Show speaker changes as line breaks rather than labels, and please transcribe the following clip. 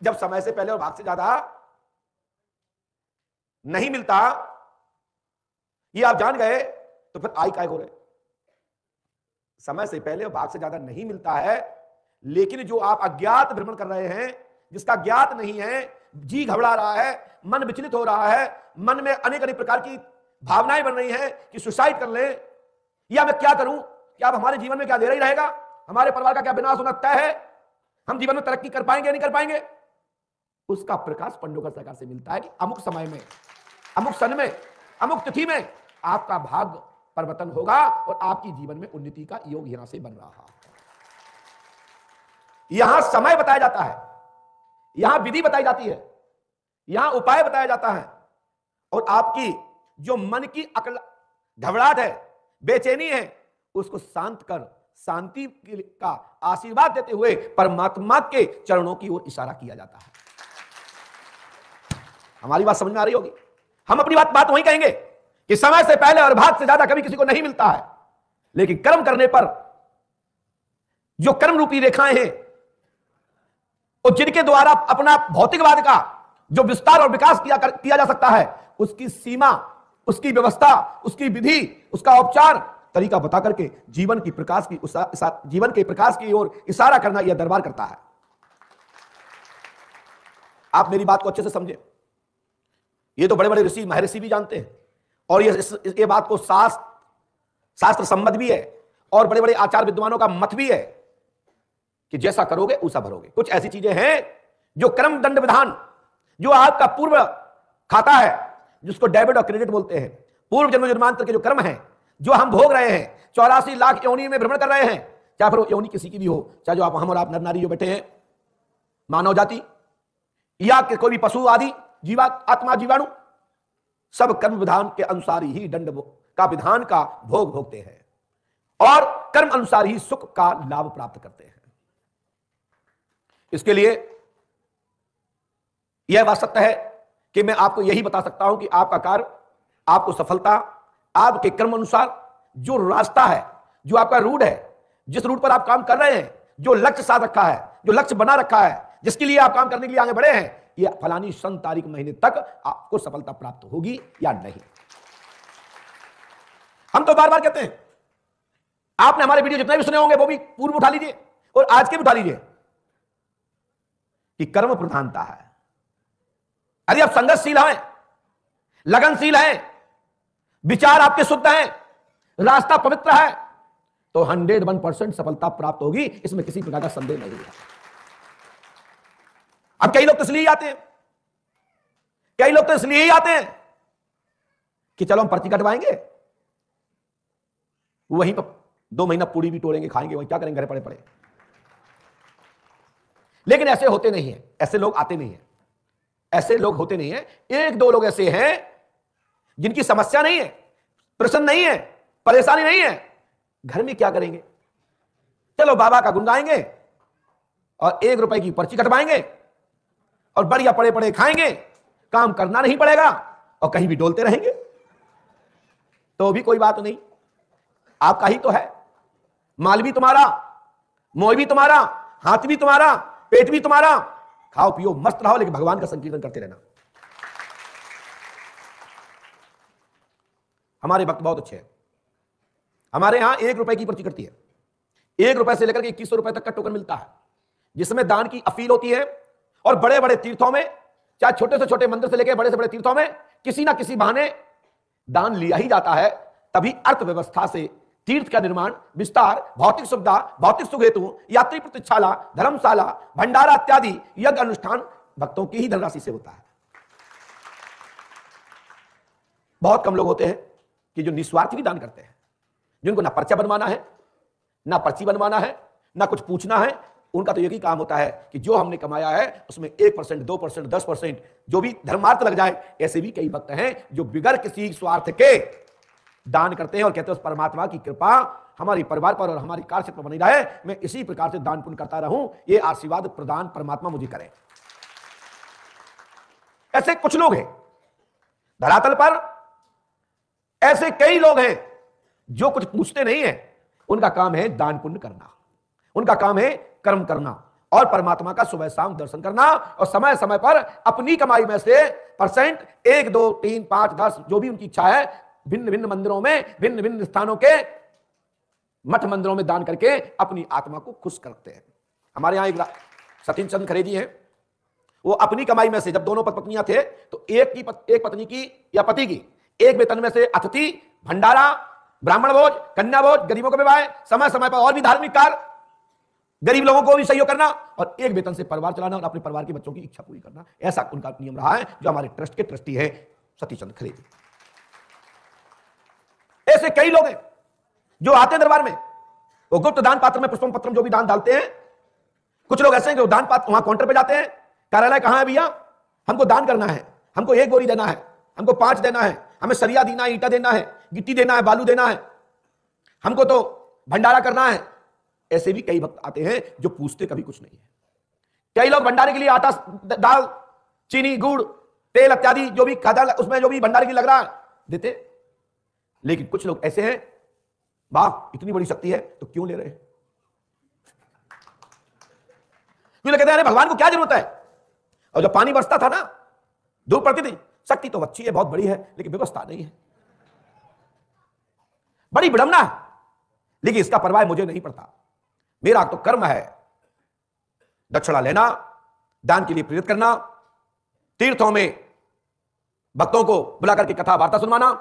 जब समय से पहले और भाग से ज्यादा नहीं मिलता, ये आप जान गए, तो फिर आई काय हो रहे। समय से पहले और भाग से ज्यादा नहीं मिलता है, लेकिन जो आप अज्ञात भ्रमण कर रहे हैं, जिसका ज्ञात नहीं है, जी घबरा रहा है, मन विचलित हो रहा है, मन में अनेक अनेक प्रकार की भावनाएं बन रही हैं कि सुसाइड कर ले, या मैं क्या करूं, क्या अब हमारे जीवन में क्या अंधेरा ही रहेगा, हमारे परिवार का क्या विनाश होना तय है, हम जीवन में तरक्की कर पाएंगे नहीं कर पाएंगे, उसका प्रकाश पंडोकर सरकार से मिलता है कि अमुक समय में, अमुक सन में, अमुक तिथि में आपका भाग्य परिवर्तन होगा और आपकी जीवन में उन्नति का योग यहां से बन रहा है। यहां समय बताया जाता है, यहां विधि बताई जाती है, यहां उपाय बताया जाता है, और आपकी जो मन की अकल घबराहट है, बेचैनी है, उसको शांत कर शांति का आशीर्वाद देते हुए परमात्मा के चरणों की ओर इशारा किया जाता है। हमारी बात समझ में आ रही होगी। हम अपनी बात वहीं कहेंगे कि समय से पहले और भाग से ज्यादा कभी किसी को नहीं मिलता है, लेकिन कर्म करने पर जो कर्म रूपी रेखाएं हैं और जिनके द्वारा अपना भौतिकवाद का जो विस्तार और विकास किया जा सकता है, उसकी सीमा, उसकी व्यवस्था, उसकी विधि, उसका औपचार तरीका बता करके जीवन की प्रकाश की ओर इशारा करना यह दरबार करता है। आप मेरी बात को अच्छे से समझे। ये तो बड़े बड़े ऋषि महर्षि भी जानते हैं, और ये बात को शास्त्र सम्मत भी है, और बड़े बड़े आचार्य विद्वानों का मत भी है कि जैसा करोगे वैसा भरोगे। कुछ ऐसी चीजें हैं जो कर्म दंड विधान, जो आपका पूर्व खाता है, जिसको डेबिट और क्रेडिट बोलते हैं, पूर्व जन्म जन्मांतर के जो कर्म हैं, जो हम भोग रहे हैं, 84 लाख योनि में भ्रमण कर रहे हैं, चाहे फिर योनि किसी की भी हो, चाहे जो आप हम और आप नर नारी जो बैठे हैं, मानव जाति या कोई भी पशु आदि आत्मा जीवाणु, सब कर्म विधान के अनुसार ही दंड का विधान का भोग भोगते हैं और कर्म अनुसार ही सुख का लाभ प्राप्त करते हैं। इसके लिए यह बात सत्य है कि मैं आपको यही बता सकता हूं कि आपका कार्य, आपको सफलता आपके कर्म अनुसार जो रास्ता है, जो आपका रूट है, जिस रूट पर आप काम कर रहे हैं, जो लक्ष्य साध रखा है, जो लक्ष्य बना रखा है, जिसके लिए आप काम करने के लिए आगे बढ़े हैं, यह फलानी सन तारीख महीने तक आपको सफलता प्राप्त होगी या नहीं। हम तो बार बार कहते हैं, आपने हमारे वीडियो जितने भी सुने होंगे वो भी पूर्व उठा लीजिए और आज के भी उठा लीजिए कि कर्म प्रधानता है। यदि आप संघर्षशील हैं, लगनशील हैं, विचार आपके शुद्ध हैं, रास्ता पवित्र है, तो 101% सफलता प्राप्त होगी, इसमें किसी प्रकार का संदेह नहीं है। अब कई लोग तो इसलिए ही आते हैं, कई लोग तो इसलिए ही आते हैं कि चलो हम पर्ची कटवाएंगे, वहीं पर 2 महीना पूरी भी तोड़ेंगे, खाएंगे, वहीं क्या करेंगे, घरे पड़े पड़े। लेकिन ऐसे होते नहीं है, ऐसे लोग आते नहीं है, ऐसे लोग होते नहीं है। 1-2 लोग ऐसे हैं जिनकी समस्या नहीं है, प्रश्न नहीं है, परेशानी नहीं है, घर में क्या करेंगे, चलो बाबा का गुण गाएंगे और 1 रुपए की पर्ची कटवाएंगे और बढ़िया पड़े पड़े खाएंगे, काम करना नहीं पड़ेगा और कहीं भी डोलते रहेंगे, तो भी कोई बात नहीं, आपका ही तो है, माल भी तुम्हारा, मोह भी तुम्हारा, हाथ भी तुम्हारा, पेट भी तुम्हारा, खाओ पियो मस्त रहो, लेकिन भगवान का संकीर्तन करते रहना। हमारे भक्त बहुत अच्छे हैं, हमारे यहां 1 रुपए की पर्ची कटती है, 1 रुपए से लेकर के 2100 रुपए तक का टोकन मिलता है, जिसमें दान की अपील होती है। और बड़े बड़े तीर्थों में, चाहे छोटे से छोटे मंदिर से लेकर बड़े से बड़े तीर्थों में, किसी ना किसी बहाने दान लिया ही जाता है। तभी अर्थव्यवस्था से तीर्थ का निर्माण, विस्तार, भौतिक सुविधा, भौतिक सुख हेतु यात्री प्रतीक्षाला, धर्मशाला, भंडारा इत्यादि यज्ञ अनुष्ठान भक्तों की ही धनराशि से होता है। बहुत कम लोग होते हैं कि जो निस्वार्थी भी दान करते हैं, जिनको ना पर्चा बनवाना है, ना पर्ची बनवाना है, ना कुछ पूछना है। उनका तो एक ही काम होता है कि जो हमने कमाया है उसमें 1%, 2%, 10% जो भी धर्मार्थ लग जाए। ऐसे भी कई भक्त हैं जो बिगर किसी स्वार्थ के दान करते हैं और कहते हैं उस परमात्मा की कृपा हमारे परिवार पर और हमारी कार्य क्षेत्र पर बनी रहे, मैं इसी प्रकार से दान पुण्य करता रहूं, ये आशीर्वाद प्रदान परमात्मा मुझे करे। ऐसे कुछ लोग हैं धरातल पर, ऐसे कई लोग हैं जो कुछ पूछते नहीं है, उनका काम है दान पुण्य करना, उनका काम है कर्म करना, और परमात्मा का सुबह शाम दर्शन करना, और समय समय पर अपनी कमाई में से परसेंट 1, 2, 3, 5, 10 जो भी उनकी इच्छा है भिन्न भिन्न मंदिरों में, भिन्न भिन्न स्थानों के मठ मंदिरों में दान करके अपनी आत्मा को खुश करते हैं। हमारे यहां एक सतीन चंद खरे जी हैं, वो अपनी कमाई में से, जब दोनों पत्नियां थे तो एक पत्नी की या पति की एक वेतन में से अतिथि, भंडारा, ब्राह्मण भोज, कन्या भोज, गरीबों को विवाह, समय समय पर और भी धार्मिक कार्य, गरीब लोगों को भी सहयोग करना, और एक वेतन से परिवार चलाना और अपने परिवार के बच्चों की इच्छा पूरी करना। ऐसा उनका नियम रहा है, जो हमारे ट्रस्ट के ट्रस्टी है सतीचंद खरे जी। ऐसे कई लोग हैं जो आते हैं दरबार में, वो गुप्त दान पात्र में पुष्पम पत्रम जो भी दान डालते हैं। कुछ लोग ऐसे हैं कि दान पात्र वहां काउंटर पे जाते हैं, कार्यालय कहां है भैया, हमको दान करना है, हमको 1 बोरी देना है, हमको 5 देना है, हमें सरिया देना है, ईंटा देना है, गिट्टी देना है, बालू देना है, हमको तो भंडारा करना है। ऐसे भी कई भक्त आते हैं जो पूछते कभी कुछ नहीं है। कई लोग भंडारे के लिए आटा, दाल, चीनी, गुड़, तेल इत्यादि जो भी खादा उसमें जो भी भंडारे की लग रहा है देते। लेकिन कुछ लोग ऐसे हैं, वाह इतनी बड़ी शक्ति है तो क्यों ले रहे हैं, क्यों कहते हैं अरे भगवान को क्या जरूरत है। और जब पानी बरसता था ना, धूप पड़ती थी, शक्ति तो अच्छी है, बहुत बड़ी है, लेकिन व्यवस्था नहीं है, बड़ी विडंबना है। लेकिन इसका परवाह मुझे नहीं पड़ता, मेरा तो कर्म है दक्षिणा लेना, दान के लिए प्रेरित करना, तीर्थों में भक्तों को बुला करके कथा वार्ता सुनवाना,